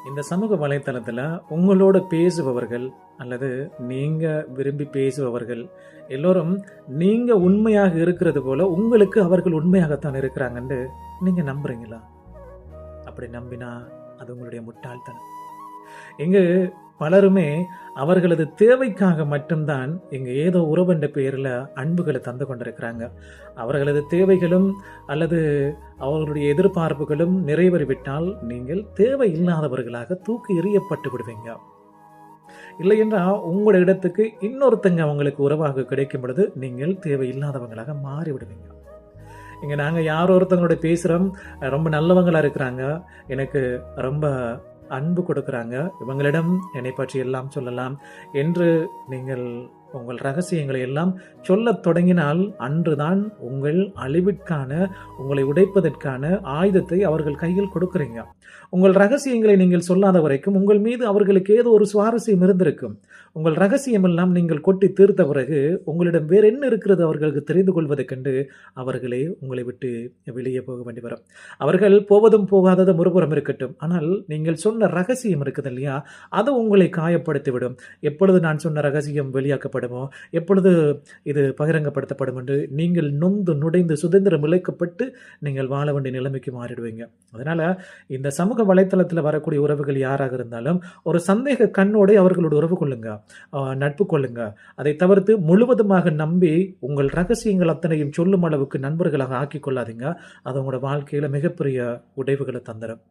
இந்த சமூக வலைத்தளத்தில் உங்களோட பேசுபவர்கள் அல்லது நீங்கள் விரும்பி பேசுபவர்கள் எல்லோரும் நீங்கள் உண்மையாக இருக்கிறது போல உங்களுக்கு அவர்கள் உண்மையாகத்தான் இருக்கிறாங்கன்னு நீங்கள் நம்புறீங்களா? அப்படி நம்பினா அது உங்களுடைய முட்டாள்தனம். இங்கு பலருமே அவர்களது தேவைக்காக மட்டும்தான் இங்கு ஏதோ உறவென்ற பெயரில் அன்புகளை தந்து கொண்டிருக்கிறாங்க. அவர்களது தேவைகளும் அல்லது அவர்களுடைய எதிர்பார்ப்புகளும் நிறைவேறிவிட்டால் நீங்கள் தேவையில்லாதவர்களாக தூக்கி எறியப்பட்டு விடுவீங்க. இல்லை என்றால் உங்களோட இடத்துக்கு இன்னொருத்தங்க அவங்களுக்கு உறவாக கிடைக்கும் பொழுது நீங்கள் தேவையில்லாதவங்களாக மாறிவிடுவீங்க. இங்கே நாங்கள் யாரோ ஒருத்தவங்களோட பேசுகிறோம், ரொம்ப நல்லவங்களாக இருக்கிறாங்க, எனக்கு ரொம்ப அன்பு கொடுக்குறாங்க, இவங்களிடம் என்னை பற்றி எல்லாம் சொல்லலாம் என்று நீங்கள் உங்கள் ரகசியங்களை எல்லாம் சொல்லத் தொடங்கினால் அன்றுதான் உங்கள் அழிவிற்கான, உங்களை உடைப்பதற்கான ஆயுதத்தை அவர்கள் கையில் கொடுக்குறீங்க. உங்கள் ரகசியங்களை நீங்கள் சொல்லாத வரைக்கும் உங்கள் மீது அவர்களுக்கு ஏதோ ஒரு சுவாரஸ்யம் இருந்திருக்கும். உங்கள் ரகசியம் எல்லாம் நீங்கள் கொட்டி தீர்த்த பிறகு உங்களிடம் வேற என்ன இருக்கிறது அவர்களுக்கு தெரிந்து கொள்வதை கண்டு அவர்களே உங்களை விட்டு வெளியே போக வேண்டி வரும். அவர்கள் போவதும் போகாததும் ஒருபுறம் இருக்கட்டும், ஆனால் நீங்கள் சொன்ன ரகசியம் இருக்குது இல்லையா, அது உங்களை காயப்படுத்திவிடும். எப்பொழுது நான் சொன்ன ரகசியம் வெளியாக்கப்படுமோ, எப்பொழுது இது பகிரங்கப்படுத்தப்படும் என்று நீங்கள் நொந்து நுடைந்து சுதந்திரம் இழைக்கப்பட்டு நீங்கள் வாழ வேண்டிய நிலைமைக்கு மாறிடுவீங்க. அதனால இந்த சமூக வலைத்தளத்தில் வரக்கூடிய உறவுகள் யாராக இருந்தாலும் ஒரு சந்தேக கண்ணோடு அவர்களோட உறவு கொள்ளுங்க, நட்பு கொள்ளுங்க. அதை தவிர்த்து முழுவதுமாக நம்பி உங்கள் ரகசியங்கள் அத்தனையும் சொல்லும் அளவுக்கு நண்பர்களாக ஆக்கி கொள்ளாதீங்க. அது உங்களோட வாழ்க்கையில மிகப்பெரிய உடைவுகளை தந்துடும்.